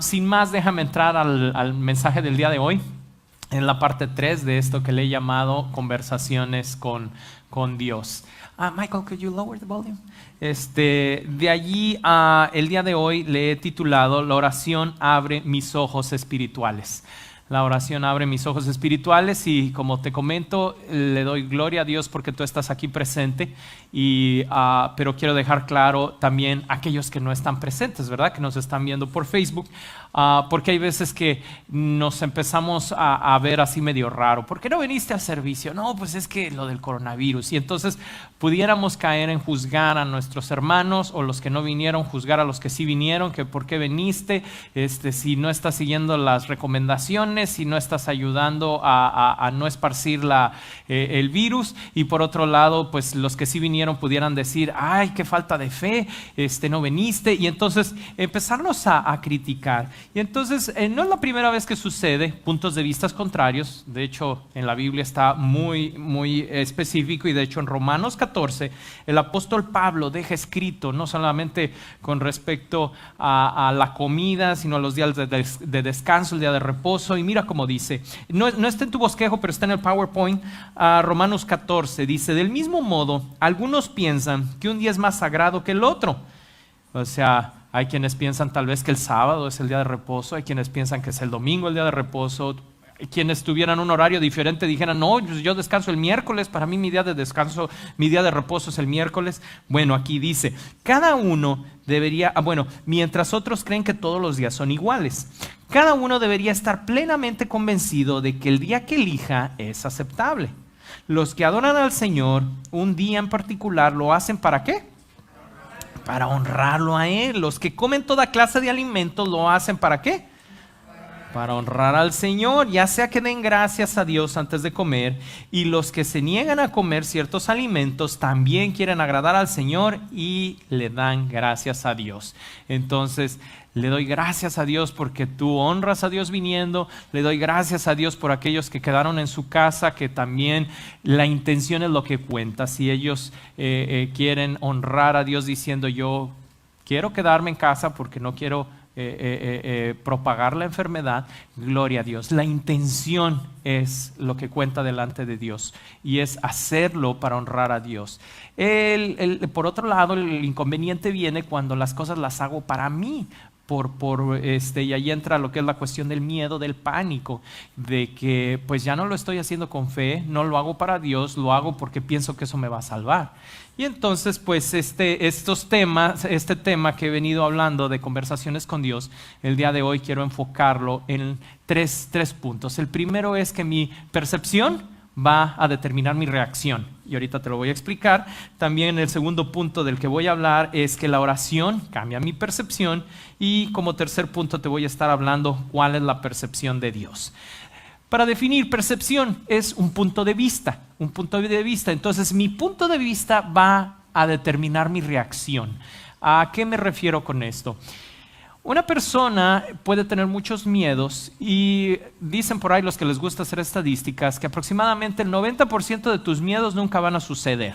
sin más, déjame entrar al mensaje del día de hoy, en la parte 3 de esto que le he llamado conversaciones con Dios. Michael, could you lower the volume? De allí, el día de hoy le he titulado La oración abre mis ojos espirituales. La oración abre mis ojos espirituales y, como te comento, le doy gloria a Dios porque tú estás aquí presente, pero quiero dejar claro también a aquellos que no están presentes, ¿verdad? Que nos están viendo por Facebook, porque hay veces que nos empezamos a ver así medio raro. ¿Por qué no viniste al servicio? No, pues es que lo del coronavirus. Y entonces pudiéramos caer en juzgar a nuestros hermanos, o los que no vinieron, juzgar a los que sí vinieron, que por qué viniste, si no estás siguiendo las recomendaciones, si no estás ayudando a no esparcir el virus. Y por otro lado, pues los que sí vinieron pudieran decir, ay, qué falta de fe, no viniste, y entonces empezarnos a criticar. Y entonces no es la primera vez que sucede puntos de vista contrarios. De hecho, en la Biblia está muy, muy específico, y de hecho en Romanos 14 el apóstol Pablo deja escrito no solamente con respecto a la comida, sino a los días de descanso, el día de reposo. Y mira cómo dice, no está en tu bosquejo, pero está en el PowerPoint. Romanos 14 dice: del mismo modo, algunos piensan que un día es más sagrado que el otro. O sea, hay quienes piensan tal vez que el sábado es el día de reposo, hay quienes piensan que es el domingo el día de reposo. Quienes tuvieran un horario diferente dijeran, no, yo descanso el miércoles, para mí mi día de descanso, mi día de reposo es el miércoles. Bueno, aquí dice, cada uno debería, mientras otros creen que todos los días son iguales, cada uno debería estar plenamente convencido de que el día que elija es aceptable. Los que adoran al Señor un día en particular lo hacen ¿para qué? Para honrarlo a Él. Los que comen toda clase de alimentos lo hacen ¿para qué? Para honrar al Señor, ya sea que den gracias a Dios antes de comer. Y los que se niegan a comer ciertos alimentos también quieren agradar al Señor y le dan gracias a Dios. Entonces, le doy gracias a Dios porque tú honras a Dios viniendo. Le doy gracias a Dios por aquellos que quedaron en su casa, que también la intención es lo que cuenta. Si ellos quieren honrar a Dios diciendo, yo quiero quedarme en casa porque no quiero propagar la enfermedad, gloria a Dios. La intención es lo que cuenta delante de Dios, y es hacerlo para honrar a Dios. Por otro lado, el inconveniente viene cuando las cosas las hago para mí. Y ahí entra lo que es la cuestión del miedo, del pánico, de que pues ya no lo estoy haciendo con fe, no lo hago para Dios, lo hago porque pienso que eso me va a salvar. Y entonces pues este tema que he venido hablando de conversaciones con Dios, el día de hoy quiero enfocarlo en tres puntos. El primero es que mi percepción va a determinar mi reacción, y ahorita te lo voy a explicar. También el segundo punto del que voy a hablar es que la oración cambia mi percepción, y como tercer punto te voy a estar hablando cuál es la percepción de Dios. Para definir, percepción es un punto de vista, entonces mi punto de vista va a determinar mi reacción. ¿A qué me refiero con esto? Una persona puede tener muchos miedos, y dicen por ahí los que les gusta hacer estadísticas que aproximadamente el 90% de tus miedos nunca van a suceder,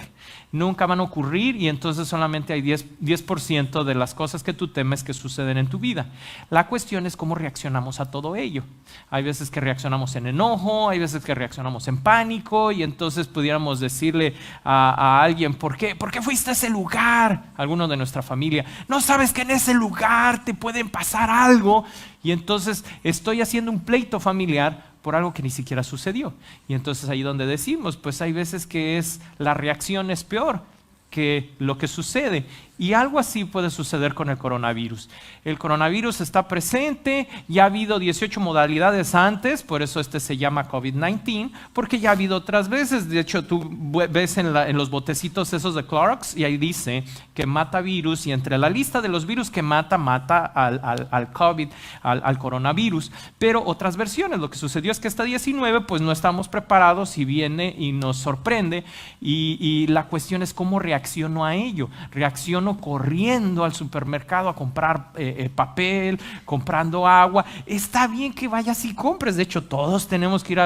nunca van a ocurrir, y entonces solamente hay 10% de las cosas que tú temes que suceden en tu vida. La cuestión es cómo reaccionamos a todo ello. Hay veces que reaccionamos en enojo, hay veces que reaccionamos en pánico, y entonces pudiéramos decirle a alguien, ¿por qué fuiste a ese lugar? Alguno de nuestra familia, no sabes que en ese lugar te pueden pasar algo, y entonces estoy haciendo un pleito familiar por algo que ni siquiera sucedió. Y entonces ahí donde decimos, pues hay veces que la reacción es peor que lo que sucede. Y algo así puede suceder con el coronavirus. El coronavirus está presente, ya ha habido 18 modalidades antes, por eso se llama COVID-19, porque ya ha habido otras veces. De hecho, tú ves en los botecitos esos de Clorox, y ahí dice que mata virus, y entre la lista de los virus que mata al COVID, al coronavirus. Pero otras versiones, lo que sucedió es que esta 19, pues no estamos preparados, y viene y nos sorprende, y la cuestión es cómo reacciono a ello. Reacciono corriendo al supermercado a comprar papel, comprando agua. Está bien que vayas y compres, de hecho todos tenemos que ir a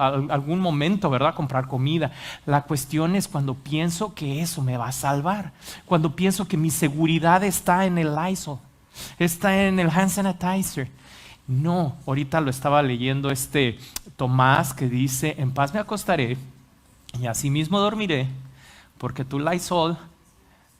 algún momento, ¿verdad?, a comprar comida. La cuestión es cuando pienso que eso me va a salvar, cuando pienso que mi seguridad está en el Lysol, está en el hand sanitizer. No, ahorita lo estaba leyendo Tomás que dice, en paz me acostaré y asimismo dormiré, porque tu Lysol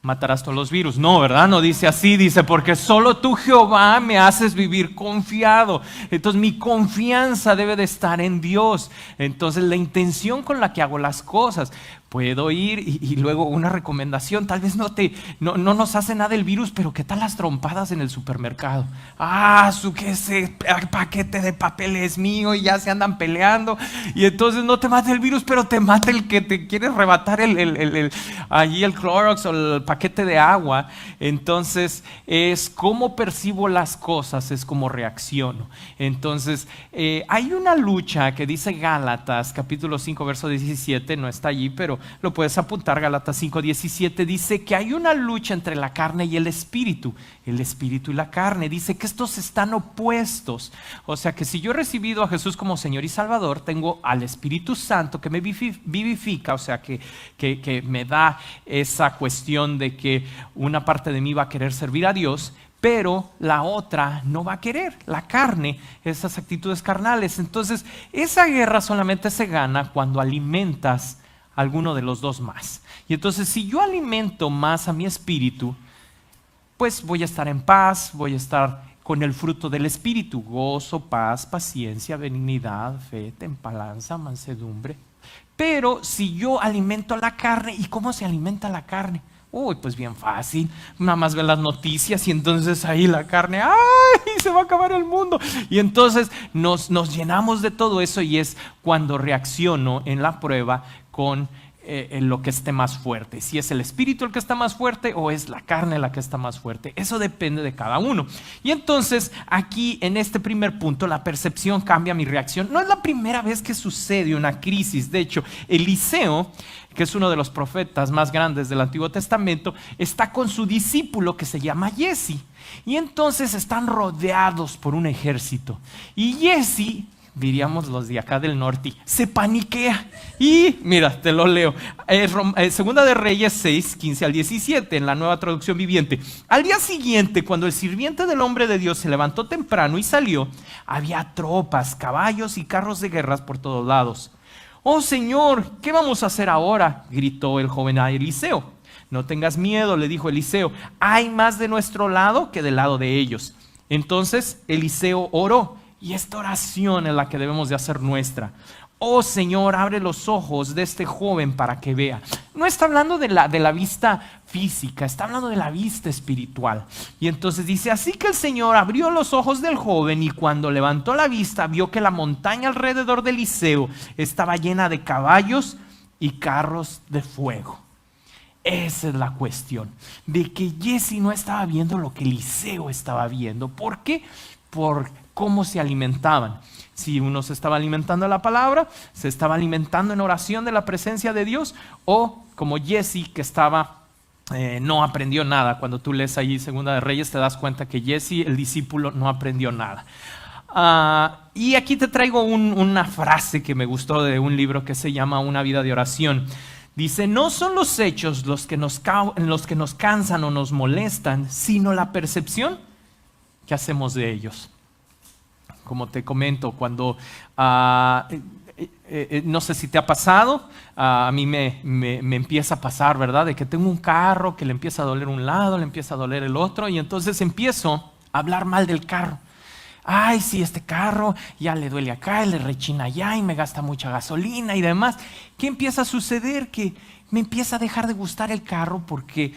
matarás todos los virus. No, ¿verdad? No dice así, dice, porque solo tú, Jehová, me haces vivir confiado. Entonces mi confianza debe de estar en Dios. Entonces la intención con la que hago las cosas. Puedo ir y luego una recomendación, tal vez no nos hace nada el virus, pero ¿qué tal las trompadas en el supermercado? Que ese paquete de papel es mío y ya se andan peleando y entonces no te mata el virus, pero te mata el que te quiere arrebatar allí el Clorox o el paquete de agua. Entonces es cómo percibo las cosas, es cómo reacciono. Entonces hay una lucha que dice Gálatas capítulo 5 verso 17, no está allí, pero lo puedes apuntar. Gálatas 5:17 dice que hay una lucha entre la carne y el espíritu y la carne. Dice que estos están opuestos. O sea que si yo he recibido a Jesús como Señor y Salvador, tengo al Espíritu Santo que me vivifica, o sea que me da esa cuestión de que una parte de mí va a querer servir a Dios, pero la otra no va a querer, la carne, esas actitudes carnales. Entonces esa guerra solamente se gana cuando alimentas alguno de los dos más. Y entonces si yo alimento más a mi espíritu, pues voy a estar en paz, voy a estar con el fruto del espíritu: gozo, paz, paciencia, benignidad, fe, templanza, mansedumbre. Pero si yo alimento la carne, ¿y cómo se alimenta la carne? Pues bien fácil, nada más ve las noticias y entonces ahí la carne, ¡ay! Se va a acabar el mundo. Y entonces nos llenamos de todo eso y es cuando reacciono en la prueba con en lo que esté más fuerte. Si es el espíritu el que está más fuerte o es la carne la que está más fuerte. Eso depende de cada uno. Y entonces aquí en este primer punto la percepción cambia mi reacción. No es la primera vez que sucede una crisis. De hecho, Eliseo, que es uno de los profetas más grandes del Antiguo Testamento, está con su discípulo que se llama Giezi. Y entonces están rodeados por un ejército. Y Giezi, diríamos los de acá del norte, se paniquea. Y mira, te lo leo. Segunda de Reyes 6, 15 al 17, en la Nueva Traducción Viviente. Al día siguiente, cuando el sirviente del hombre de Dios se levantó temprano y salió, había tropas, caballos y carros de guerra por todos lados. «Oh Señor, ¿qué vamos a hacer ahora?», gritó el joven a Eliseo. «No tengas miedo», le dijo Eliseo, «hay más de nuestro lado que del lado de ellos». Entonces Eliseo oró, y esta oración es la que debemos de hacer nuestra. «Oh Señor, abre los ojos de este joven para que vea». No está hablando de la vista física, está hablando de la vista espiritual. Y entonces dice, así que el Señor abrió los ojos del joven y cuando levantó la vista vio que la montaña alrededor de Eliseo estaba llena de caballos y carros de fuego. Esa es la cuestión, de que Giezi no estaba viendo lo que Eliseo estaba viendo. ¿Por qué? Por cómo se alimentaban. Si uno se estaba alimentando de la palabra, se estaba alimentando en oración de la presencia de Dios, o como Giezi que no aprendió nada. Cuando tú lees ahí Segunda de Reyes te das cuenta que Giezi, el discípulo, no aprendió nada. Y aquí te traigo una frase que me gustó de un libro que se llama Una vida de oración. Dice, no son los hechos los que nos cansan o nos molestan, sino la percepción que hacemos de ellos. Como te comento, cuando no sé si te ha pasado, a mí me empieza a pasar, ¿verdad? De que tengo un carro que le empieza a doler un lado, le empieza a doler el otro, y entonces empiezo a hablar mal del carro. Ay, sí, este carro ya le duele acá, le rechina allá y me gasta mucha gasolina y demás. ¿Qué empieza a suceder? Que me empieza a dejar de gustar el carro porque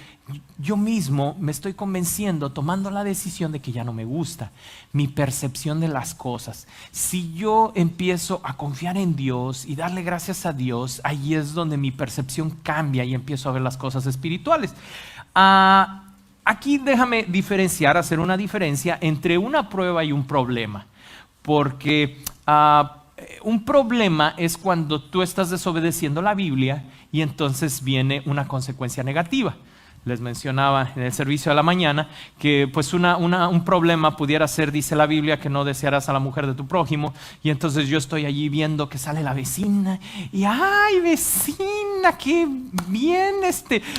yo mismo me estoy convenciendo, tomando la decisión de que ya no me gusta. Mi percepción de las cosas. Si yo empiezo a confiar en Dios y darle gracias a Dios, ahí es donde mi percepción cambia y empiezo a ver las cosas espirituales. Aquí déjame hacer una diferencia entre una prueba y un problema. Porque un problema es cuando tú estás desobedeciendo la Biblia y entonces viene una consecuencia negativa. les mencionaba en el servicio de la mañana que pues un problema pudiera ser, dice la Biblia, que no desearás a la mujer de tu prójimo. Y entonces yo estoy allí viendo que sale la vecina y ¡ay, vecina! ¡Qué bien!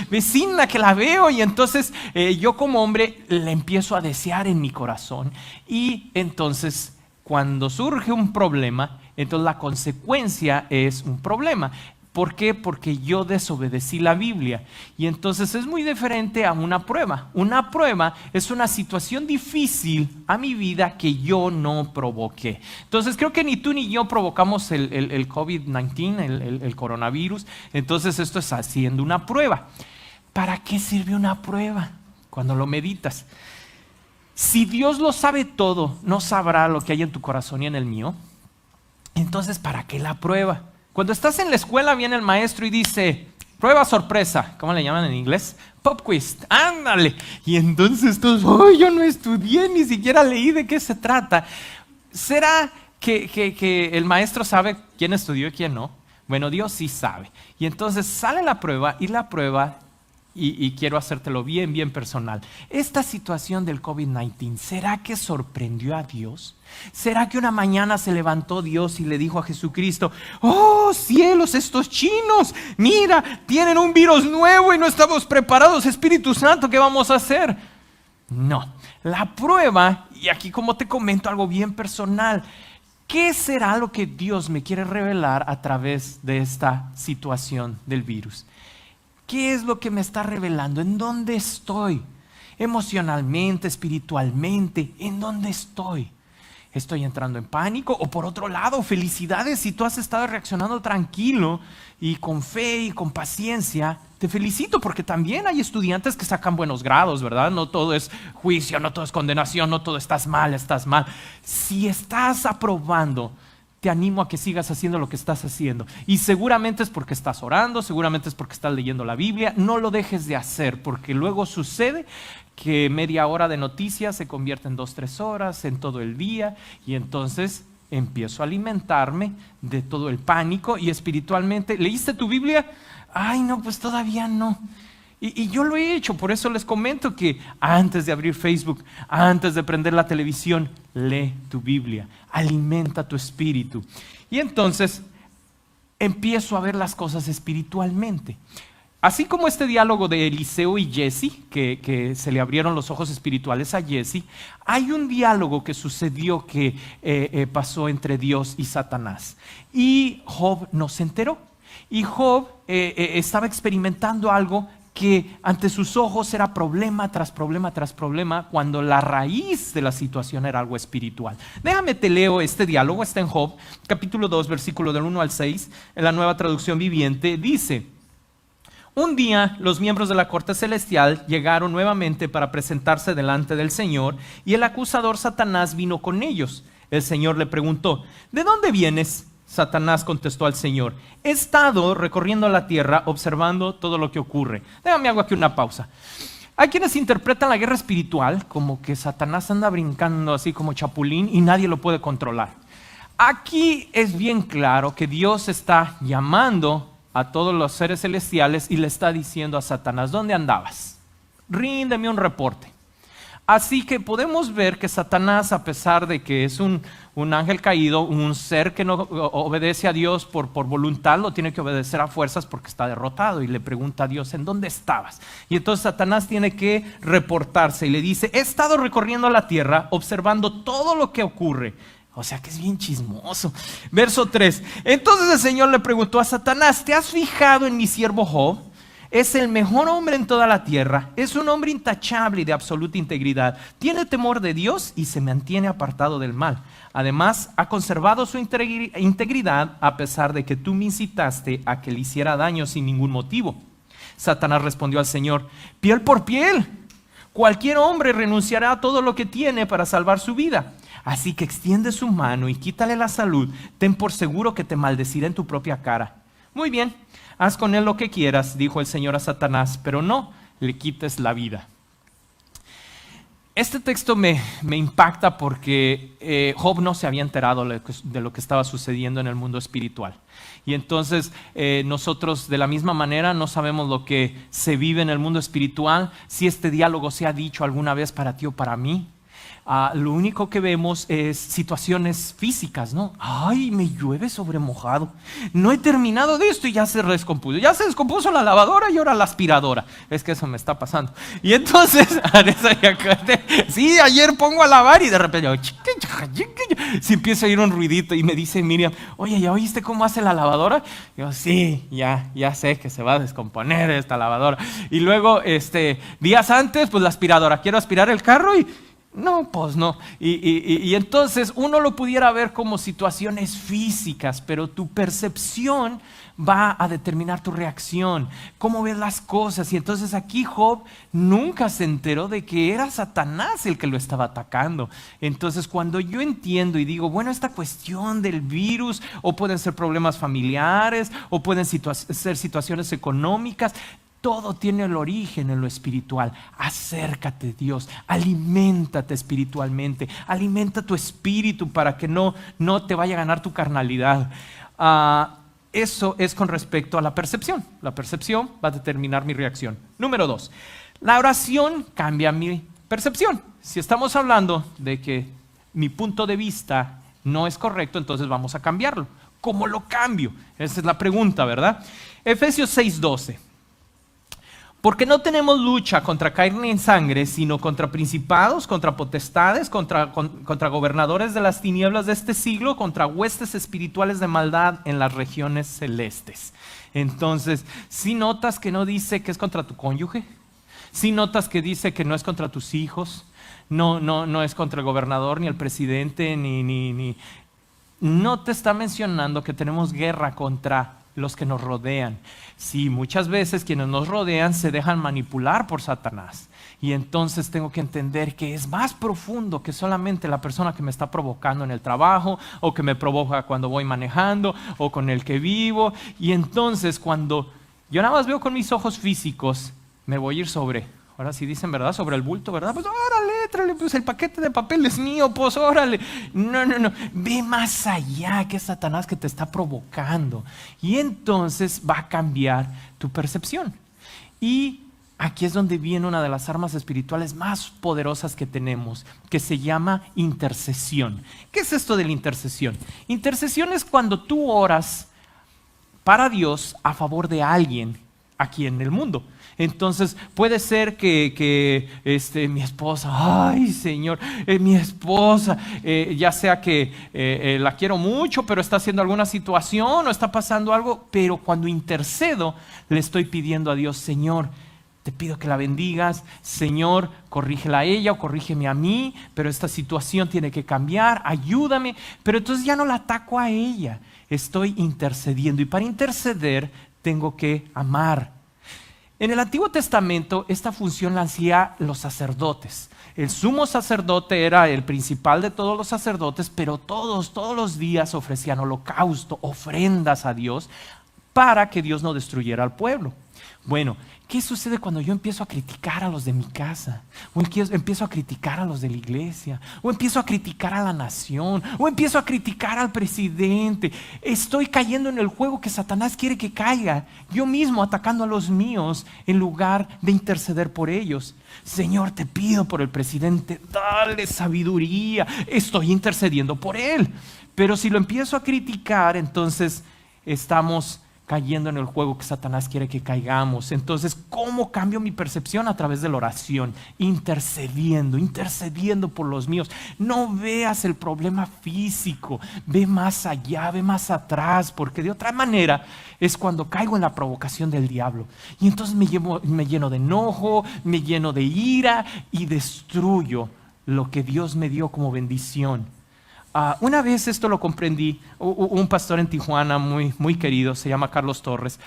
Vecina que la veo. Y entonces yo como hombre le empiezo a desear en mi corazón. Y entonces cuando surge un problema, entonces la consecuencia es un problema. ¿Por qué? Porque yo desobedecí la Biblia. Y entonces es muy diferente a una prueba. Una prueba es una situación difícil a mi vida que yo no provoqué. Entonces creo que ni tú ni yo provocamos el COVID-19, el coronavirus. Entonces esto es haciendo una prueba. ¿Para qué sirve una prueba? Cuando lo meditas. Si Dios lo sabe todo, ¿no sabrá lo que hay en tu corazón y en el mío? Entonces, ¿para qué la prueba? Cuando estás en la escuela viene el maestro y dice, prueba sorpresa, ¿cómo le llaman en inglés? Pop quiz, ándale. Y entonces todos, ¡ay, yo no estudié, ni siquiera leí de qué se trata! ¿Será que el maestro sabe quién estudió y quién no? Bueno, Dios sí sabe. Y entonces sale la prueba y la prueba, y quiero hacértelo bien, bien personal. Esta situación del COVID-19, ¿será que sorprendió a Dios? ¿Será que una mañana se levantó Dios y le dijo a Jesucristo, ¡oh cielos, estos chinos, mira, tienen un virus nuevo y no estamos preparados, Espíritu Santo, ¿qué vamos a hacer? No, la prueba, y aquí como te comento algo bien personal, ¿qué será lo que Dios me quiere revelar a través de esta situación del virus? ¿Qué es lo que me está revelando? ¿En dónde estoy? Emocionalmente, espiritualmente, ¿en dónde estoy? ¿Estoy entrando en pánico? O por otro lado, felicidades si tú has estado reaccionando tranquilo y con fe y con paciencia. Te felicito porque también hay estudiantes que sacan buenos grados, ¿verdad? No todo es juicio, no todo es condenación, no todo estás mal, estás mal. Si estás aprobando, te animo a que sigas haciendo lo que estás haciendo. Y seguramente es porque estás orando, seguramente es porque estás leyendo la Biblia. No lo dejes de hacer, porque luego sucede que media hora de noticias se convierte en 2-3 horas, en todo el día. Y entonces empiezo a alimentarme de todo el pánico y espiritualmente. ¿Leíste tu Biblia? Ay, no, pues todavía no. Y yo lo he hecho, por eso les comento que antes de abrir Facebook, antes de prender la televisión, lee tu Biblia, alimenta tu espíritu. Y entonces empiezo a ver las cosas espiritualmente. Así como este diálogo de Eliseo y Jesse, que se le abrieron los ojos espirituales a Jesse, hay un diálogo que sucedió que pasó entre Dios y Satanás. Y Job no se enteró. Y Job estaba experimentando algo que ante sus ojos era problema tras problema tras problema, cuando la raíz de la situación era algo espiritual. Déjame te leo este diálogo, está en Job, capítulo 2, versículo del 1 al 6, en la Nueva Traducción Viviente, dice: un día los miembros de la corte celestial llegaron nuevamente para presentarse delante del Señor, y el acusador Satanás vino con ellos. El Señor le preguntó: ¿de dónde vienes? Satanás contestó al Señor: he estado recorriendo la tierra observando todo lo que ocurre. Déjame hago aquí una pausa. Hay quienes interpretan la guerra espiritual como que Satanás anda brincando así como chapulín y nadie lo puede controlar. Aquí es bien claro que Dios está llamando a todos los seres celestiales y le está diciendo a Satanás: ¿dónde andabas? Ríndeme un reporte. Así que podemos ver que Satanás, a pesar de que es un ángel caído, un ser que no obedece a Dios por voluntad, lo tiene que obedecer a fuerzas porque está derrotado, y le pregunta a Dios: ¿en dónde estabas? Y entonces Satanás tiene que reportarse y le dice: he estado recorriendo la tierra observando todo lo que ocurre. O sea que es bien chismoso. Verso 3. Entonces el Señor le preguntó a Satanás: ¿te has fijado en mi siervo Job? Es el mejor hombre en toda la tierra. Es un hombre intachable y de absoluta integridad. Tiene temor de Dios y se mantiene apartado del mal. Además, ha conservado su integridad a pesar de que tú me incitaste a que le hiciera daño sin ningún motivo. Satanás respondió al Señor: piel por piel. Cualquier hombre renunciará a todo lo que tiene para salvar su vida. Así que extiende su mano y quítale la salud. Ten por seguro que te maldecirá en tu propia cara. Muy bien, haz con él lo que quieras, dijo el Señor a Satanás, pero no le quites la vida. Este texto me impacta porque Job no se había enterado de lo que estaba sucediendo en el mundo espiritual. Y entonces nosotros de la misma manera no sabemos lo que se vive en el mundo espiritual, si este diálogo se ha dicho alguna vez para ti o para mí. Lo único que vemos es situaciones físicas, ¿no? Ay, me llueve sobre mojado. No he terminado de esto y ya se descompuso. Ya se descompuso la lavadora y ahora la aspiradora. Es que eso me está pasando. Y entonces, sí, ayer pongo a lavar y de repente si empieza a ir un ruidito y me dice Miriam, oye, ¿ya oíste cómo hace la lavadora? Y yo, sí, ya sé que se va a descomponer esta lavadora. Y luego, días antes, pues la aspiradora. Quiero aspirar el carro y... no, pues no. Y entonces uno lo pudiera ver como situaciones físicas, pero tu percepción va a determinar tu reacción, cómo ves las cosas. Y entonces aquí Job nunca se enteró de que era Satanás el que lo estaba atacando. Entonces cuando yo entiendo y digo, bueno, esta cuestión del virus, o pueden ser problemas familiares, o pueden ser situaciones económicas, todo tiene el origen en lo espiritual. Acércate a Dios, aliméntate espiritualmente, alimenta tu espíritu para que no te vaya a ganar tu carnalidad. Eso es con respecto a la percepción. La percepción va a determinar mi reacción. Número 2, la oración cambia mi percepción. Si estamos hablando de que mi punto de vista no es correcto, entonces vamos a cambiarlo. ¿Cómo lo cambio? Esa es la pregunta, ¿verdad? Efesios 6:12. Porque no tenemos lucha contra carne y sangre, sino contra principados, contra potestades, contra gobernadores de las tinieblas de este siglo, contra huestes espirituales de maldad en las regiones celestes. Entonces, si notas que no dice que es contra tu cónyuge, si notas que dice que no es contra tus hijos, no es contra el gobernador, ni el presidente, no te está mencionando que tenemos guerra contra los que nos rodean. Sí, muchas veces quienes nos rodean se dejan manipular por Satanás. Y entonces tengo que entender que es más profundo que solamente la persona que me está provocando en el trabajo, o que me provoca cuando voy manejando, o con el que vivo. Y entonces cuando yo nada más veo con mis ojos físicos, me voy a ir sobre... ahora sí dicen, ¿verdad? Sobre el bulto, ¿verdad? Pues órale, tráele, pues el paquete de papel es mío, pues órale. No. Ve más allá, que es Satanás que te está provocando. Y entonces va a cambiar tu percepción. Y aquí es donde viene una de las armas espirituales más poderosas que tenemos, que se llama intercesión. ¿Qué es esto de la intercesión? Intercesión es cuando tú oras para Dios a favor de alguien aquí en el mundo. Entonces puede ser que mi esposa, ay Señor, mi esposa, ya sea que la quiero mucho, pero está haciendo alguna situación o está pasando algo, pero cuando intercedo le estoy pidiendo a Dios, Señor, te pido que la bendigas, Señor, corrígela a ella o corrígeme a mí, pero esta situación tiene que cambiar, ayúdame. Pero entonces ya no la ataco a ella, estoy intercediendo, y para interceder tengo que amar. En el Antiguo Testamento esta función la hacían los sacerdotes. El sumo sacerdote era el principal de todos los sacerdotes, pero todos los días ofrecían holocausto, ofrendas a Dios, para que Dios no destruyera al pueblo. Bueno, ¿qué sucede cuando yo empiezo a criticar a los de mi casa? O empiezo a criticar a los de la iglesia, o empiezo a criticar a la nación, o empiezo a criticar al presidente. Estoy cayendo en el juego que Satanás quiere que caiga, yo mismo atacando a los míos en lugar de interceder por ellos. Señor, te pido por el presidente, dale sabiduría, estoy intercediendo por él. Pero si lo empiezo a criticar, entonces estamos cayendo en el juego que Satanás quiere que caigamos. Entonces, ¿cómo cambio mi percepción? A través de la oración, intercediendo por los míos. No veas el problema físico, ve más allá, ve más atrás, porque de otra manera es cuando caigo en la provocación del diablo. Y entonces me lleno de enojo, me lleno de ira y destruyo lo que Dios me dio como bendición. Una vez esto lo comprendí, un pastor en Tijuana muy querido, se llama Carlos Torres,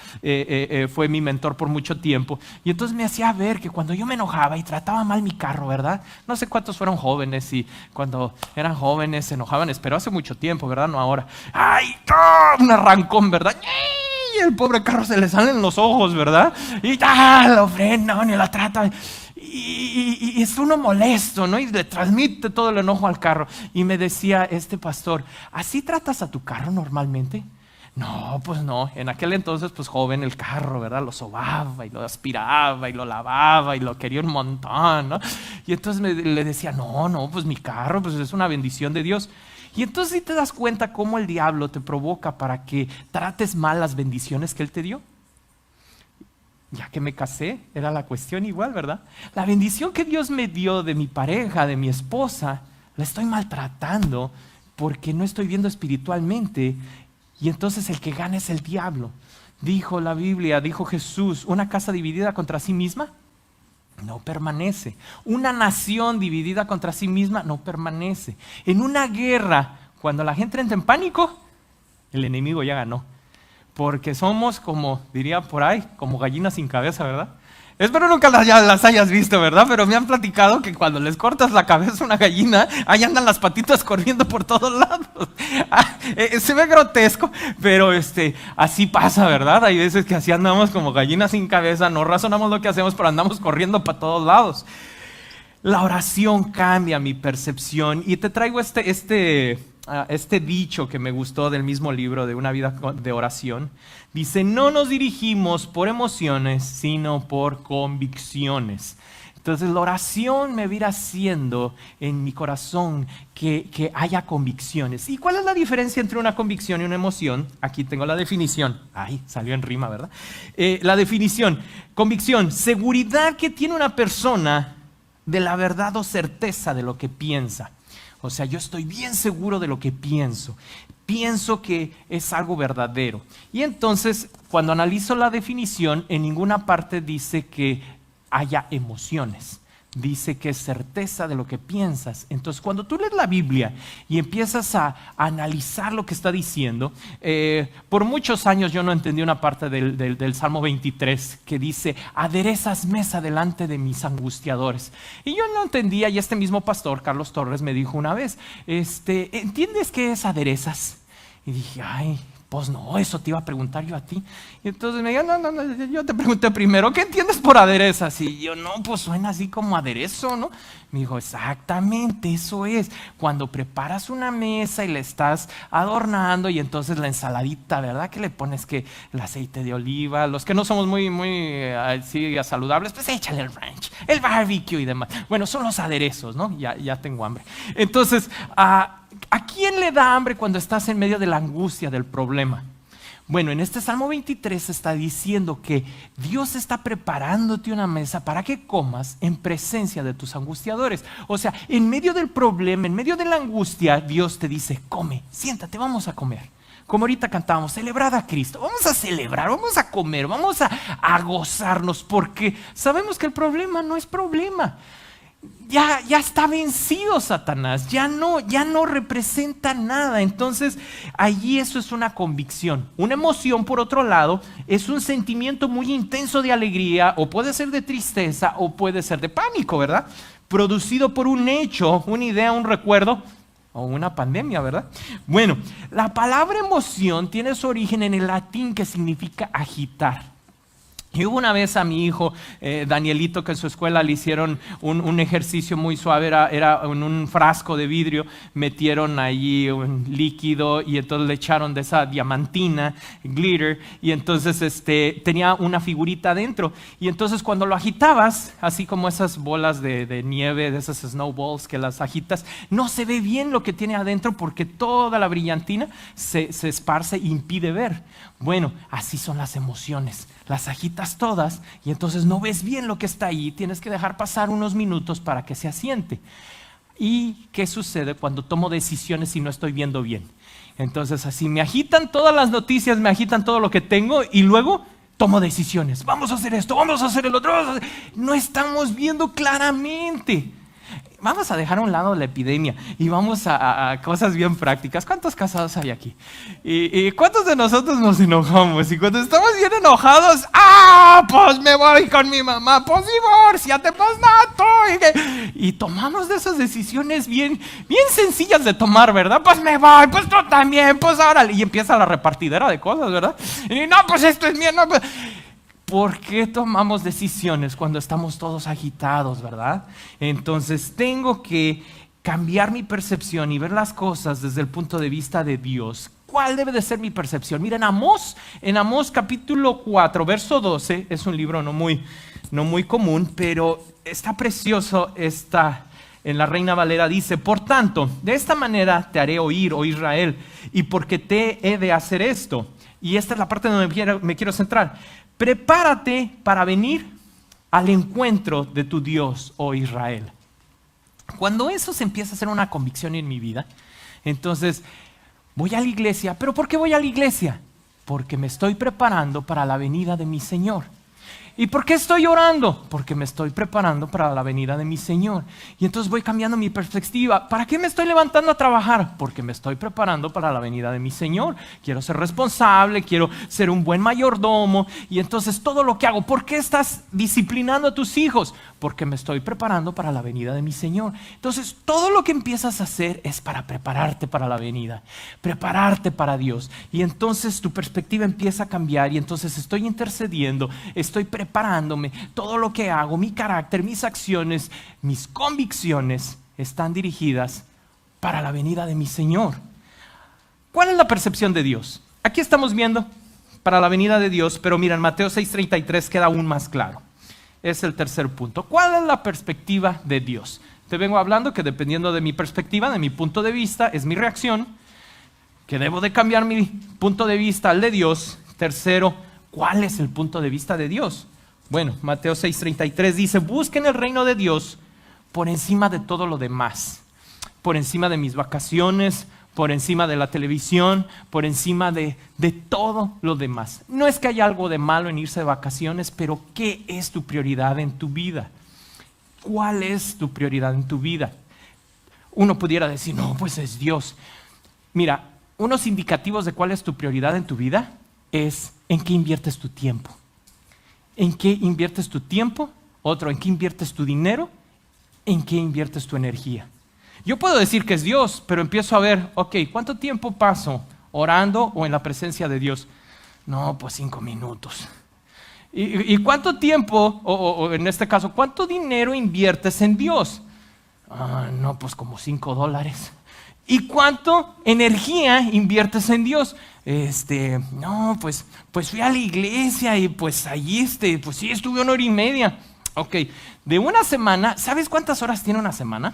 fue mi mentor por mucho tiempo, y entonces me hacía ver que cuando yo me enojaba y trataba mal mi carro, ¿verdad? No sé cuántos fueron jóvenes y cuando eran jóvenes se enojaban, pero hace mucho tiempo, ¿verdad? No ahora. ¡Ay! Un arrancón, ¿verdad? Y el pobre carro se le salen los ojos, ¿verdad? Y lo frena, ni la trata. y es uno molesto, ¿no? Y le transmite todo el enojo al carro. Y me decía este pastor, ¿así tratas a tu carro normalmente? No, pues no. En aquel entonces, pues joven, el carro, ¿verdad? Lo sobaba y lo aspiraba y lo lavaba y lo quería un montón, ¿no? Y entonces le decía, no, pues mi carro, pues es una bendición de Dios. Y entonces sí te das cuenta cómo el diablo te provoca para que trates mal las bendiciones que Él te dio. Ya que me casé, era la cuestión igual, ¿verdad? La bendición que Dios me dio de mi pareja, de mi esposa, la estoy maltratando porque no estoy viendo espiritualmente. Y entonces el que gana es el diablo. Dijo la Biblia, dijo Jesús, una casa dividida contra sí misma no permanece. Una nación dividida contra sí misma no permanece. En una guerra, cuando la gente entra en pánico, el enemigo ya ganó. Porque somos como, diría por ahí, como gallinas sin cabeza, ¿verdad? Espero nunca las hayas visto, ¿verdad? Pero me han platicado que cuando les cortas la cabeza a una gallina, ahí andan las patitas corriendo por todos lados. Se ve grotesco, pero así pasa, ¿verdad? Hay veces que así andamos como gallinas sin cabeza, no razonamos lo que hacemos, pero andamos corriendo para todos lados. La oración cambia mi percepción y te traigo este dicho que me gustó del mismo libro de Una vida de oración. Dice, no nos dirigimos por emociones, sino por convicciones. Entonces la oración me va a ir haciendo en mi corazón que haya convicciones. ¿Y cuál es la diferencia entre una convicción y una emoción? Aquí tengo la definición. Ay, salió en rima, ¿verdad? La definición, convicción, seguridad que tiene una persona de la verdad o certeza de lo que piensa. O sea, yo estoy bien seguro de lo que pienso. Pienso que es algo verdadero. Y entonces, cuando analizo la definición, en ninguna parte dice que haya emociones. Dice que es certeza de lo que piensas. Entonces, cuando tú lees la Biblia y empiezas a analizar lo que está diciendo, por muchos años yo no entendí una parte del Salmo 23 que dice, aderezas mesa delante de mis angustiadores. Y yo no entendía, y este mismo pastor, Carlos Torres, me dijo una vez, ¿entiendes qué es aderezas? Y dije, ay, pues no, eso te iba a preguntar yo a ti. Y entonces me dijo, no, yo te pregunté primero, ¿qué entiendes por aderezas? Y yo, no, pues suena así como aderezo, ¿no? Me dijo, exactamente, eso es. Cuando preparas una mesa y la estás adornando y entonces la ensaladita, ¿verdad? Que le pones que el aceite de oliva, los que no somos muy así saludables, pues échale el ranch, el barbecue y demás. Bueno, son los aderezos, ¿no? Ya tengo hambre. Entonces, ¿a quién le da hambre cuando estás en medio de la angustia del problema? Bueno, en este Salmo 23 está diciendo que Dios está preparándote una mesa para que comas en presencia de tus angustiadores. O sea, en medio del problema, en medio de la angustia, Dios te dice, come, siéntate, vamos a comer. Como ahorita cantábamos, celebrad a Cristo. Vamos a celebrar, vamos a comer, vamos a gozarnos, porque sabemos que el problema no es problema. Ya está vencido Satanás, ya no representa nada. Entonces allí eso es una convicción. Una emoción, por otro lado, es un sentimiento muy intenso de alegría, o puede ser de tristeza, o puede ser de pánico, ¿verdad? Producido por un hecho, una idea, un recuerdo, o una pandemia, ¿verdad? Bueno, la palabra emoción tiene su origen en el latín que significa agitar. Y hubo una vez a mi hijo, Danielito, que en su escuela le hicieron un ejercicio muy suave, era en un frasco de vidrio, metieron allí un líquido y entonces le echaron de esa diamantina, glitter, y entonces tenía una figurita adentro. Y entonces cuando lo agitabas, así como esas bolas de nieve, de esas snowballs que las agitas, no se ve bien lo que tiene adentro porque toda la brillantina se esparce e impide ver. Bueno, así son las emociones. Las agitas todas y entonces no ves bien lo que está ahí. Tienes que dejar pasar unos minutos para que se asiente. ¿Y qué sucede cuando tomo decisiones y no estoy viendo bien? Entonces así me agitan todas las noticias, me agitan todo lo que tengo y luego tomo decisiones. Vamos a hacer esto, vamos a hacer el otro. No estamos viendo claramente. Vamos a dejar a un lado la epidemia y vamos a cosas bien prácticas. ¿Cuántos casados hay aquí? ¿Y cuántos de nosotros nos enojamos? Y cuando estamos bien enojados, pues me voy con mi mamá, pues divórciate, pues nato. Y tomamos de esas decisiones bien sencillas de tomar, ¿verdad? Pues me voy, pues tú también, pues órale. Y empieza la repartidera de cosas, ¿verdad? Y no, pues esto es mío, no, pues... ¿Por qué tomamos decisiones cuando estamos todos agitados, verdad? Entonces tengo que cambiar mi percepción y ver las cosas desde el punto de vista de Dios. ¿Cuál debe de ser mi percepción? Miren, en Amós capítulo 4, verso 12, es un libro no muy común, pero está precioso. En la Reina Valera dice: por tanto, de esta manera te haré oír, oh Israel, y porque te he de hacer esto. Y esta es la parte donde me quiero centrar. Prepárate para venir al encuentro de tu Dios, oh Israel. Cuando eso se empieza a hacer una convicción en mi vida, entonces voy a la iglesia. ¿Pero por qué voy a la iglesia? Porque me estoy preparando para la venida de mi Señor. ¿Y por qué estoy orando? Porque me estoy preparando para la venida de mi Señor. Y entonces voy cambiando mi perspectiva. ¿Para qué me estoy levantando a trabajar? Porque me estoy preparando para la venida de mi Señor. Quiero ser responsable, quiero ser un buen mayordomo. Y entonces todo lo que hago, ¿por qué estás disciplinando a tus hijos? Porque me estoy preparando para la venida de mi Señor. Entonces todo lo que empiezas a hacer es para prepararte para la venida, prepararte para Dios. Y entonces tu perspectiva empieza a cambiar y entonces estoy intercediendo, estoy preparándome. Todo lo que hago, mi carácter, mis acciones, mis convicciones están dirigidas para la venida de mi Señor. ¿Cuál es la percepción de Dios? Aquí estamos viendo para la venida de Dios, pero miren, Mateo 6:33 queda aún más claro. Es el tercer punto. ¿Cuál es la perspectiva de Dios? Te vengo hablando que dependiendo de mi perspectiva, de mi punto de vista, es mi reacción, que debo de cambiar mi punto de vista al de Dios. Tercero, ¿cuál es el punto de vista de Dios? Bueno, Mateo 6:33 dice: busquen el reino de Dios por encima de todo lo demás, por encima de mis vacaciones, por encima de la televisión, por encima de todo lo demás. No es que haya algo de malo en irse de vacaciones, pero ¿qué es tu prioridad en tu vida? ¿Cuál es tu prioridad en tu vida? Uno pudiera decir: no, pues es Dios. Mira, unos indicativos de cuál es tu prioridad en tu vida es en qué inviertes tu tiempo. ¿En qué inviertes tu tiempo? Otro, ¿en qué inviertes tu dinero? ¿En qué inviertes tu energía? Yo puedo decir que es Dios, pero empiezo a ver, ok, ¿cuánto tiempo paso orando o en la presencia de Dios? No, pues 5 minutos. ¿Y cuánto tiempo, o en este caso, cuánto dinero inviertes en Dios? No, pues como $5. ¿Y cuánto energía inviertes en Dios? No, pues fui a la iglesia y pues allí, pues sí, estuve 1 hora y media. Ok, de una semana, ¿sabes cuántas horas tiene una semana?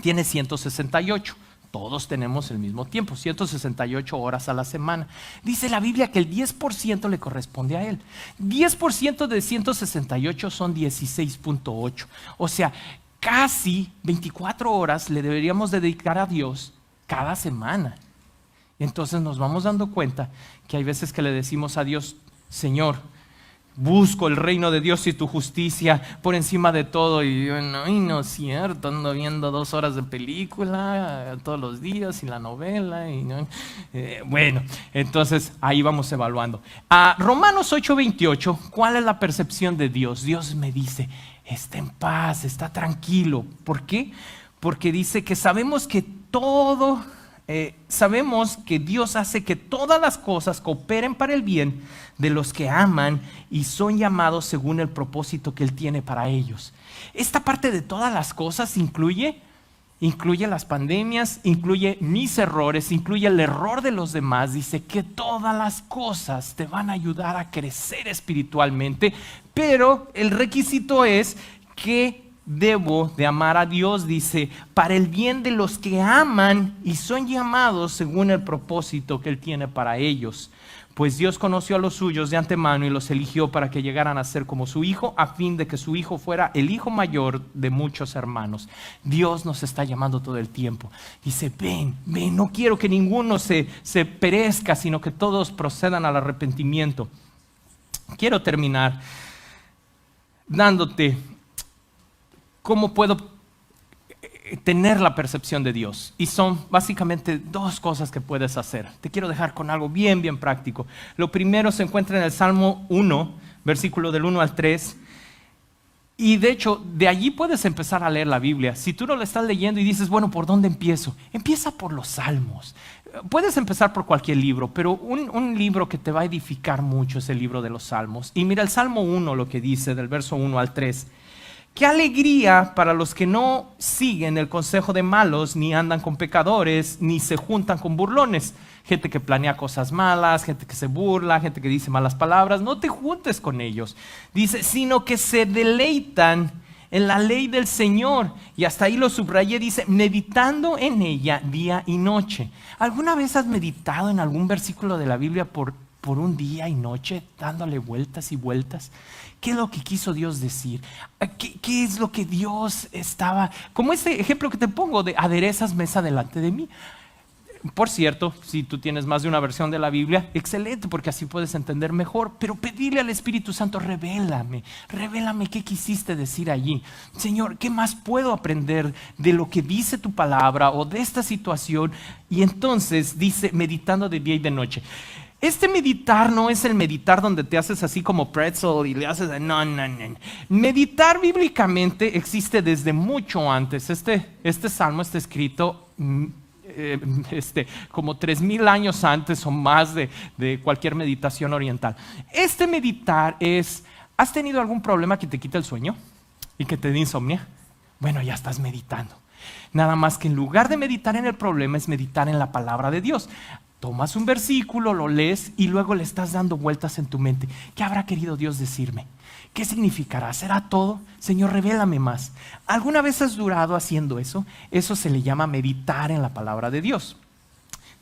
Tiene 168. Todos tenemos el mismo tiempo, 168 horas a la semana. Dice la Biblia que el 10% le corresponde a Él. 10% de 168 son 16.8. O sea, casi 24 horas le deberíamos dedicar a Dios cada semana. Entonces nos vamos dando cuenta que hay veces que le decimos a Dios: Señor, busco el reino de Dios y tu justicia por encima de todo. Y yo, no es cierto, ando viendo 2 horas de película todos los días y la novela. Bueno, entonces ahí vamos evaluando. A Romanos 8:28, ¿cuál es la percepción de Dios? Dios me dice: está en paz, está tranquilo. ¿Por qué? Porque dice que sabemos que Dios hace que todas las cosas cooperen para el bien de los que aman y son llamados según el propósito que Él tiene para ellos. Esta parte de todas las cosas incluye las pandemias, incluye mis errores, incluye el error de los demás. Dice que todas las cosas te van a ayudar a crecer espiritualmente, pero el requisito es que debo de amar a Dios, dice, para el bien de los que aman y son llamados según el propósito que Él tiene para ellos. Pues Dios conoció a los suyos de antemano y los eligió para que llegaran a ser como su hijo, a fin de que su hijo fuera el hijo mayor de muchos hermanos. Dios nos está llamando todo el tiempo. Dice: ven, no quiero que ninguno se perezca, sino que todos procedan al arrepentimiento. Quiero terminar dándote cómo puedo tener la percepción de Dios. Y son básicamente 2 cosas que puedes hacer. Te quiero dejar con algo bien práctico. Lo primero se encuentra en el Salmo 1, versículo del 1 al 3. Y de hecho, de allí puedes empezar a leer la Biblia. Si tú no la estás leyendo y dices, bueno, ¿por dónde empiezo? Empieza por los Salmos. Puedes empezar por cualquier libro, pero un libro que te va a edificar mucho es el libro de los Salmos. Y mira el Salmo 1 lo que dice, del verso 1 al 3. Qué alegría para los que no siguen el consejo de malos, ni andan con pecadores, ni se juntan con burlones. Gente que planea cosas malas, gente que se burla, gente que dice malas palabras. No te juntes con ellos. Dice, sino que se deleitan en la ley del Señor. Y hasta ahí lo subrayé, dice, meditando en ella día y noche. ¿Alguna vez has meditado en algún versículo de la Biblia por un día y noche, dándole vueltas y vueltas? ¿Qué es lo que quiso Dios decir? ¿Qué es lo que Dios estaba? Como ese ejemplo que te pongo de aderezas mesa delante de mí. Por cierto, si tú tienes más de una versión de la Biblia, excelente, porque así puedes entender mejor. Pero pedirle al Espíritu Santo, revélame qué quisiste decir allí. Señor, ¿qué más puedo aprender de lo que dice tu palabra o de esta situación? Y entonces dice, meditando de día y de noche. Este meditar no es el meditar donde te haces así como pretzel y le haces no. Meditar bíblicamente existe desde mucho antes. Este salmo está escrito como 3000 años antes o más de cualquier meditación oriental. Este meditar es, ¿has tenido algún problema que te quite el sueño y que te dé insomnia? Bueno, ya estás meditando. Nada más que en lugar de meditar en el problema es meditar en la palabra de Dios. Tomas un versículo, lo lees y luego le estás dando vueltas en tu mente. ¿Qué habrá querido Dios decirme? ¿Qué significará? ¿Será todo? Señor, revélame más. ¿Alguna vez has durado haciendo eso? Eso se le llama meditar en la palabra de Dios.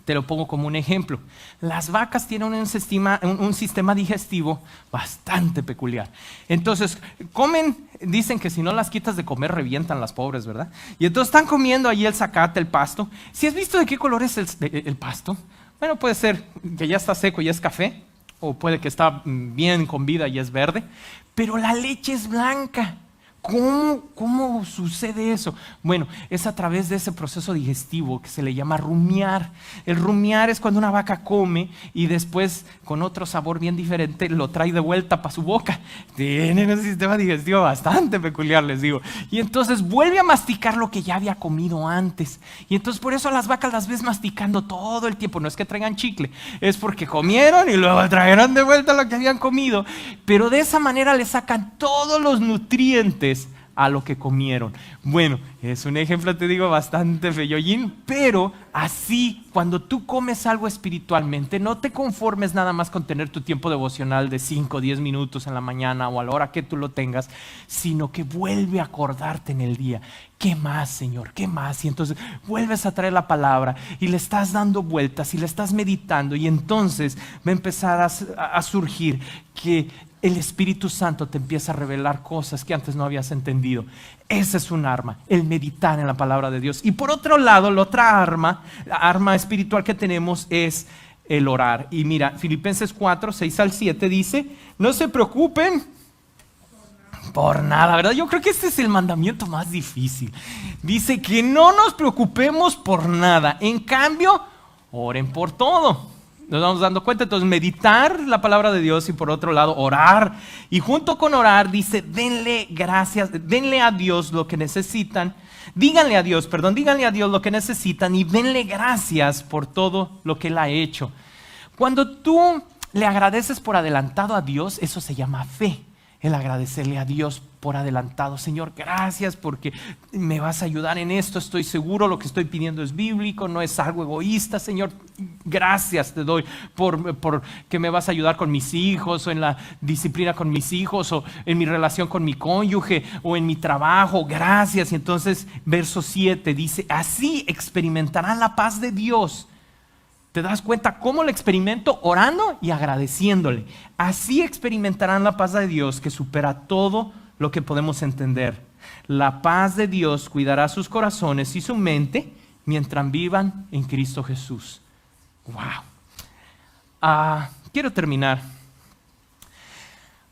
Te lo pongo como un ejemplo. Las vacas tienen un sistema digestivo bastante peculiar. Entonces, comen, dicen que si no las quitas de comer revientan las pobres, ¿verdad? Y entonces están comiendo ahí el zacate, el pasto. ¿Si has visto de qué color es el pasto? Bueno, puede ser que ya está seco y es café, o puede que está bien con vida y es verde, pero la leche es blanca. ¿Cómo sucede eso? Bueno, es a través de ese proceso digestivo que se le llama rumiar. El rumiar es cuando una vaca come y después con otro sabor bien diferente lo trae de vuelta para su boca. Tienen un sistema digestivo bastante peculiar, les digo. Y entonces vuelve a masticar lo que ya había comido antes. Y entonces por eso a las vacas las ves masticando todo el tiempo. No es que traigan chicle, es porque comieron y luego trajeron de vuelta lo que habían comido. Pero de esa manera le sacan todos los nutrientes a lo que comieron. Bueno, es un ejemplo, te digo, bastante feyollín, pero así, cuando tú comes algo espiritualmente, no te conformes nada más con tener tu tiempo devocional de 5 o 10 minutos en la mañana o a la hora que tú lo tengas, sino que vuelve a acordarte en el día. ¿Qué más, Señor? ¿Qué más? Y entonces vuelves a traer la palabra y le estás dando vueltas y le estás meditando y entonces va a empezar a surgir que el Espíritu Santo te empieza a revelar cosas que antes no habías entendido. Ese es un arma, el meditar en la palabra de Dios. Y por otro lado, la otra arma, la arma espiritual que tenemos es el orar. Y mira, Filipenses 4, 6 al 7 dice, no se preocupen por nada, ¿verdad? Yo creo que este es el mandamiento más difícil. Dice que no nos preocupemos por nada. En cambio, oren por todo. Nos vamos dando cuenta, entonces meditar la palabra de Dios y por otro lado orar. Y junto con orar dice, denle gracias, denle a Dios lo que necesitan. Díganle a Dios lo que necesitan y denle gracias por todo lo que Él ha hecho. Cuando tú le agradeces por adelantado a Dios, eso se llama fe. El agradecerle a Dios por adelantado. Señor, gracias porque me vas a ayudar en esto. Estoy seguro, lo que estoy pidiendo es bíblico, no es algo egoísta. Señor, gracias te doy por que me vas a ayudar con mis hijos o en la disciplina con mis hijos o en mi relación con mi cónyuge o en mi trabajo. Gracias. Y entonces, verso 7 dice, así experimentarán la paz de Dios. ¿Te das cuenta cómo lo experimento? Orando y agradeciéndole. Así experimentarán la paz de Dios que supera todo lo que podemos entender. La paz de Dios cuidará sus corazones y su mente mientras vivan en Cristo Jesús. ¡Wow! Quiero terminar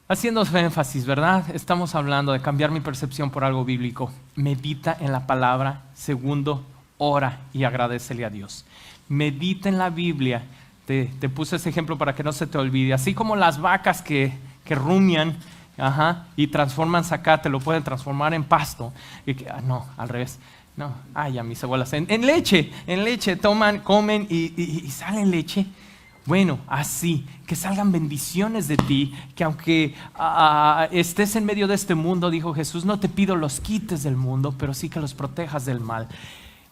haciendo énfasis, ¿verdad? Estamos hablando de cambiar mi percepción por algo bíblico. Medita en la palabra. Segundo, ora y agradécele a Dios. Medita en la Biblia. Te puse ese ejemplo para que no se te olvide. Así como las vacas que rumian, Ajá, y transforman zacate, lo pueden transformar en pasto. No, al revés. No, ay, a mis abuelas. En leche, toman, comen y sale leche. Bueno, así, que salgan bendiciones de ti, que aunque estés en medio de este mundo, dijo Jesús, no te pido los quites del mundo, pero sí que los protejas del mal.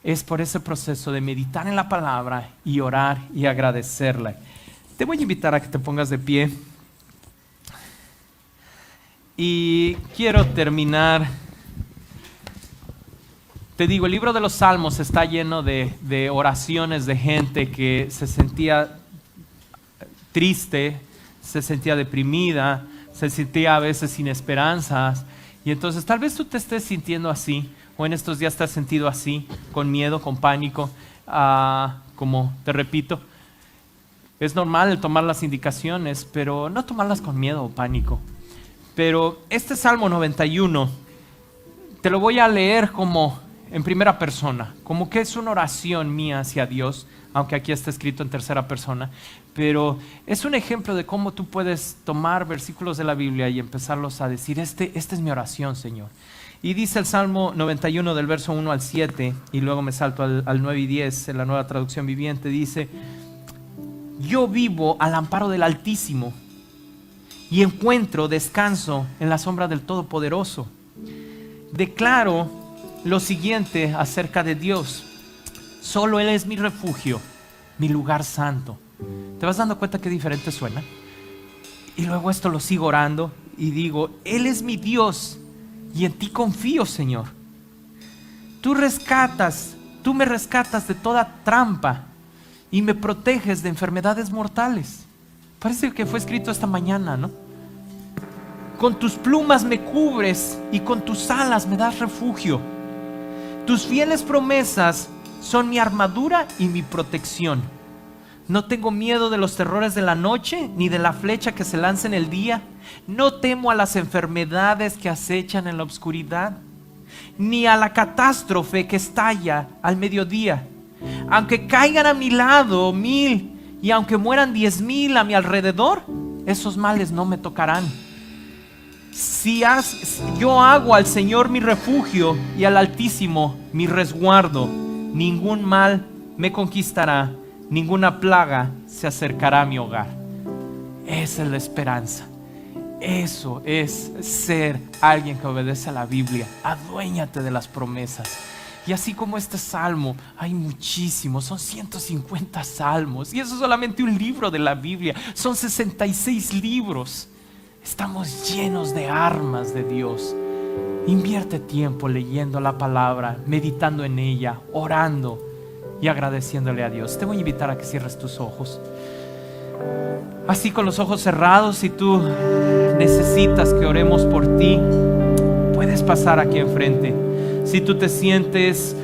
Es por ese proceso de meditar en la palabra y orar y agradecerla. Te voy a invitar a que te pongas de pie. Y quiero terminar. Te digo, el libro de los Salmos está lleno de oraciones de gente que se sentía triste, se sentía deprimida, se sentía a veces sin esperanzas. Y entonces tal vez tú te estés sintiendo así, o en estos días te has sentido así, con miedo, con pánico. Como te repito, es normal el tomar las indicaciones, pero no tomarlas con miedo o pánico. Pero este Salmo 91, te lo voy a leer como en primera persona, como que es una oración mía hacia Dios, aunque aquí está escrito en tercera persona, pero es un ejemplo de cómo tú puedes tomar versículos de la Biblia y empezarlos a decir, esta es mi oración, Señor. Y dice el Salmo 91 del verso 1 al 7, y luego me salto al 9 y 10 en la Nueva Traducción Viviente, dice, yo vivo al amparo del Altísimo y encuentro descanso en la sombra del Todopoderoso. Declaro lo siguiente acerca de Dios: solo Él es mi refugio, mi lugar santo. ¿Te vas dando cuenta qué diferente suena? Y luego esto lo sigo orando y digo, Él es mi Dios y en ti confío, Señor. Tú me rescatas de toda trampa y me proteges de enfermedades mortales. Parece que fue escrito esta mañana, ¿no? Con tus plumas me cubres y con tus alas me das refugio. Tus fieles promesas son mi armadura y mi protección. No tengo miedo de los terrores de la noche, ni de la flecha que se lanza en el día. No temo a las enfermedades que acechan en la oscuridad, ni a la catástrofe que estalla al mediodía. Aunque caigan a mi lado 1000 y aunque mueran 10,000 a mi alrededor, esos males no me tocarán. Yo hago al Señor mi refugio y al Altísimo mi resguardo. Ningún mal me conquistará, ninguna plaga se acercará a mi hogar. Esa es la esperanza. Eso es ser alguien que obedece a la Biblia. Aduéñate de las promesas. Y así como este salmo, hay muchísimos, son 150 salmos. Y eso es solamente un libro de la Biblia. Son 66 libros. Estamos llenos de armas de Dios. Invierte tiempo leyendo la palabra, meditando en ella, orando y agradeciéndole a Dios. Te voy a invitar a que cierres tus ojos. Así con los ojos cerrados, si tú necesitas que oremos por ti, puedes pasar aquí enfrente. Si tú te sientes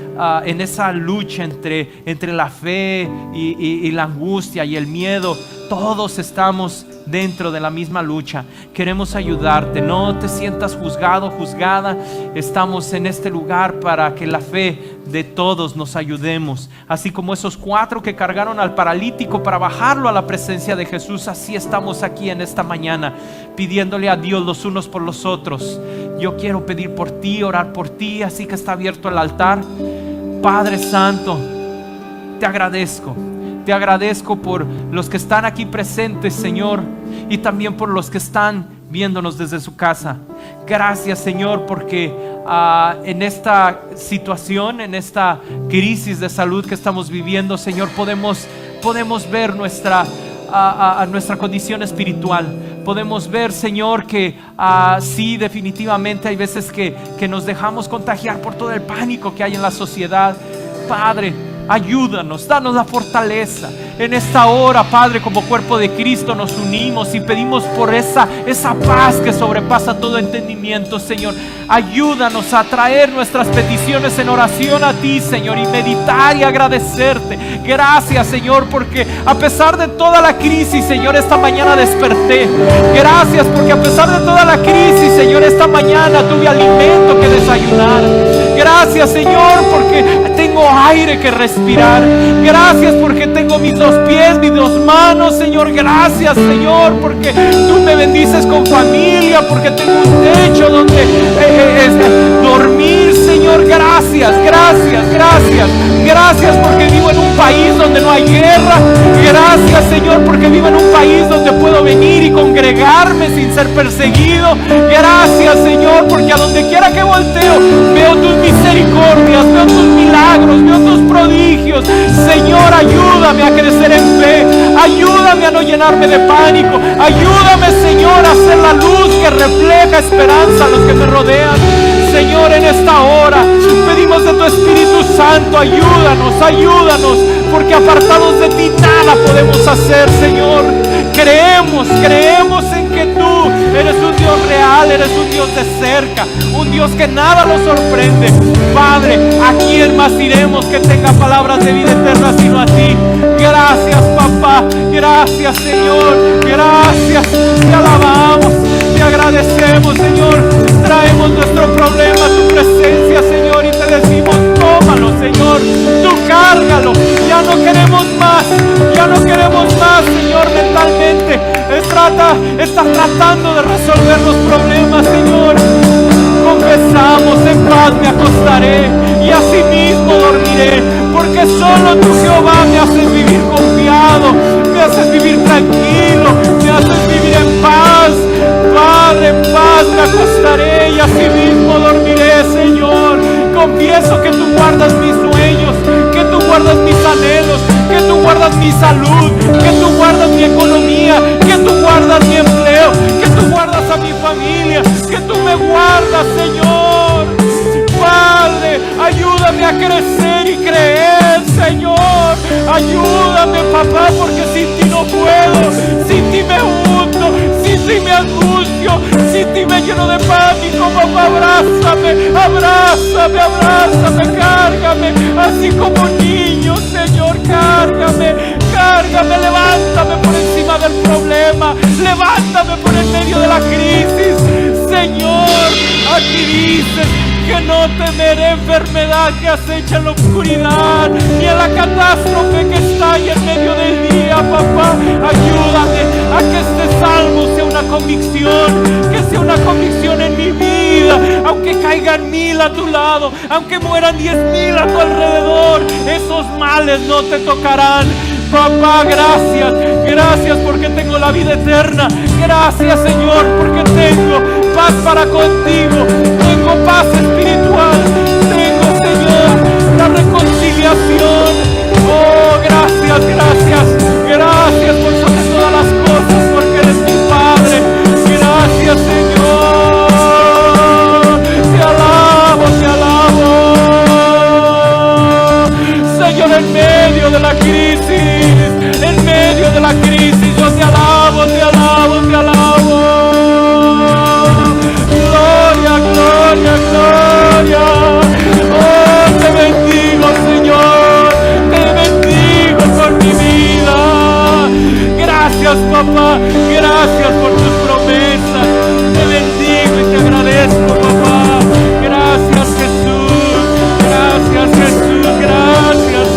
en esa lucha entre la fe y la angustia y el miedo, todos estamos dentro de la misma lucha. Queremos ayudarte. No te sientas juzgado, juzgada. Estamos en este lugar para que la fe de todos nos ayudemos. Así como esos 4 que cargaron al paralítico para bajarlo a la presencia de Jesús, así estamos aquí en esta mañana pidiéndole a Dios los unos por los otros. Yo quiero pedir por ti, orar por ti, así que está abierto el altar. Padre Santo, te agradezco. Te agradezco por los que están aquí presentes, Señor, y también por los que están viéndonos desde su casa. Gracias, Señor, porque en esta situación, en esta crisis de salud que estamos viviendo, Señor, podemos ver nuestra condición espiritual. Podemos ver, Señor, que sí, definitivamente hay veces que nos dejamos contagiar por todo el pánico que hay en la sociedad. Padre, ayúdanos, danos la fortaleza. En esta hora, Padre, como cuerpo de Cristo nos unimos y pedimos por esa paz que sobrepasa todo entendimiento, Señor. Ayúdanos a traer nuestras peticiones en oración a ti, Señor, y meditar y agradecerte. Gracias, Señor, porque a pesar de toda la crisis, Señor, esta mañana desperté. Gracias porque a pesar de toda la crisis, Señor, esta mañana tuve alimento que desayunar. Gracias, Señor, porque tengo aire que respirar. Gracias porque tengo mis 2 pies, mis 2 manos, Señor. Gracias, Señor, porque tú me bendices con familia, porque tengo un techo donde dormir, Señor. Gracias, gracias, gracias. Gracias porque vivo en un país donde no hay guerra. Gracias, Señor, porque vivo en un país donde puedo venir y congregarme sin ser perseguido. Gracias, Señor, porque a donde quiera que volteo veo tus misericordias, veo tus milagros, veo tus prodigios. Señor, ayúdame a crecer en fe, ayúdame a no llenarme de pánico, ayúdame, Señor, a ser la luz que refleja esperanza a los que me rodean. Señor, en esta hora pedimos de tu Espíritu Santo, ayúdanos, ayúdanos, porque apartados de ti nada podemos hacer, Señor. Creemos en que tú eres un Dios real, eres un Dios de cerca, un Dios que nada lo sorprende. Padre, ¿a quién más iremos que tenga palabras de vida eterna sino a ti? Gracias, papá, gracias, Señor, gracias, te alabamos, te agradecemos, Señor. Traemos nuestro problema a tu presencia, Señor, y te decimos, tómalo, Señor, tú cárgalo. Ya no queremos más, Señor, mentalmente. Estás tratando de resolver los problemas, Señor. Confesamos, en paz me acostaré y asimismo dormiré, porque solo tú, Jehová, me haces vivir confiado, me haces vivir tranquilo, me haces vivir en paz. Padre, en paz me acostaré y asimismo dormiré, Señor. Confieso que tú guardas mis sueños, que tú guardas mis anhelos, que tú guardas mi salud, que tú guardas mi economía, que tú guardas mi empleo, que tú guardas a mi familia, que tú me guardas, Señor. Padre, ayúdame a crecer y creer, Señor. Ayúdame, papá, porque sin ti no puedo, sin ti me hundo, sin ti me angustio, sin ti me lleno de pánico. Papá, abrázame, cárgame, así como niño, Señor, cárgame, levántame por encima del problema, levántame por en medio de la crisis, Señor. Aquí dices que no temeré enfermedad que acecha en la oscuridad, ni en la catástrofe que está ahí en medio del día, papá. Ayúdame a que este salmo sea una convicción, que sea una convicción en mi vida. Aunque caigan 1000 a tu lado, aunque mueran 10,000 a tu alrededor, esos males no te tocarán. Papá, gracias porque tengo la vida eterna. Gracias, Señor, porque tengo paz para contigo, tengo paz espiritual, tengo, Señor, la reconciliación. Oh, gracias por sobre todas las cosas, porque eres mi Padre. Gracias, Señor, te alabo, Señor, en medio de la crisis, yo te alabo. Gloria. Oh, te bendigo, Señor, te bendigo por mi vida. Gracias, papá, gracias por tus promesas. Te bendigo y te agradezco, papá. Gracias, Jesús, gracias,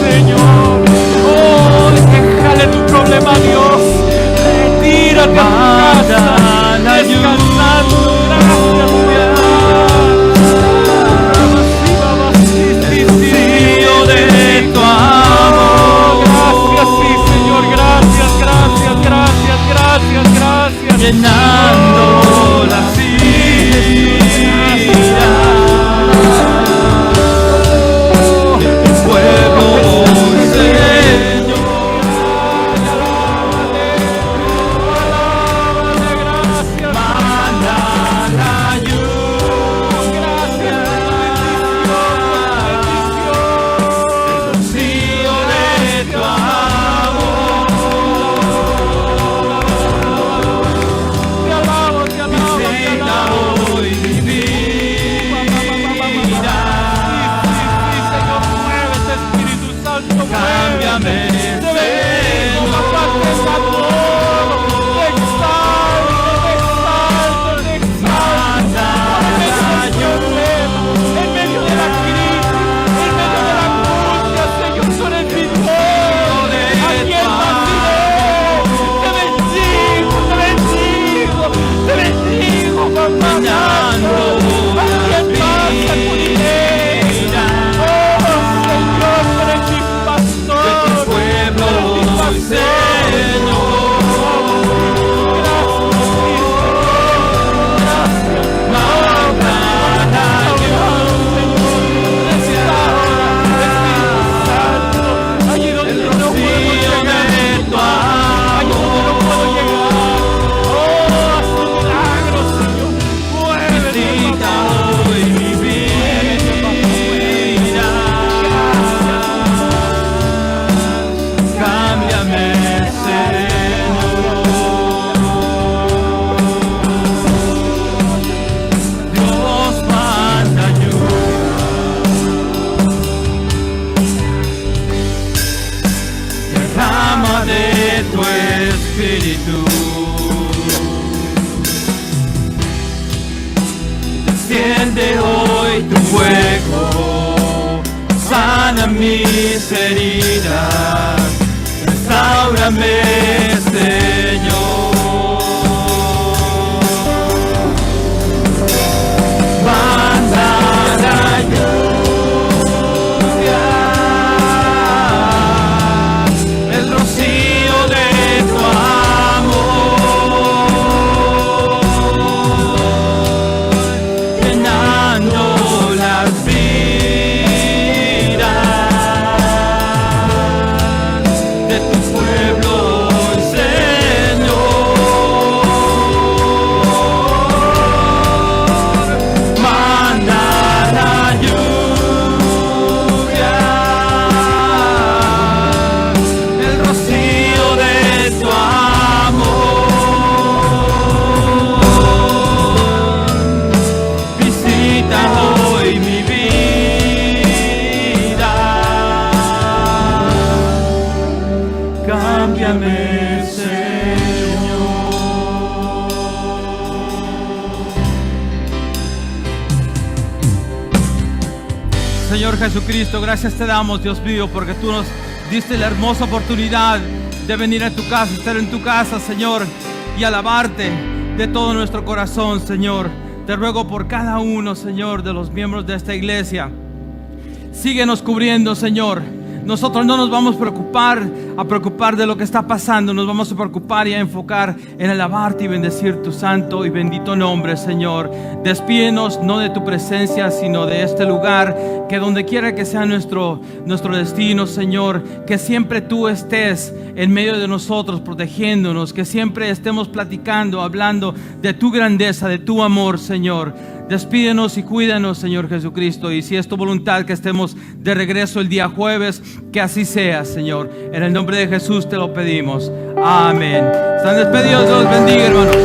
Señor. Oh, déjale tu problema a Dios. Retírate a tu casa, descansando. Gracias, cámbiame, Señor. Dios, manda lluvia, derrama de tu espíritu. Enciende hoy tu fuego, sana mis heridas, restáurame, Señor. Manda la lluvia, el rocío de tu amor, llenando las vidas de tu pueblo, Señor. Manda la lluvia, el rocío de tu amor, visita hoy mi vida, cámbiame, Señor. Señor Jesucristo, gracias te damos, Dios mío, porque tú nos diste la hermosa oportunidad de venir a tu casa, estar en tu casa, Señor, y alabarte de todo nuestro corazón, Señor. Te ruego por cada uno, Señor, de los miembros de esta iglesia. Síguenos cubriendo, Señor. Nosotros no nos vamos a preocupar de lo que está pasando. Nos vamos a preocupar y a enfocar en alabarte y bendecir tu santo y bendito nombre, Señor. Despídenos no de tu presencia, sino de este lugar, que donde quiera que sea nuestro destino, Señor, que siempre tú estés en medio de nosotros, protegiéndonos, que siempre estemos platicando, hablando de tu grandeza, de tu amor, Señor. Despídenos y cuídanos, Señor Jesucristo, y si es tu voluntad que estemos de regreso el día jueves, que así sea, Señor. En el nombre de Jesús te lo pedimos. Amén. Están despedidos. Dios bendiga, hermanos.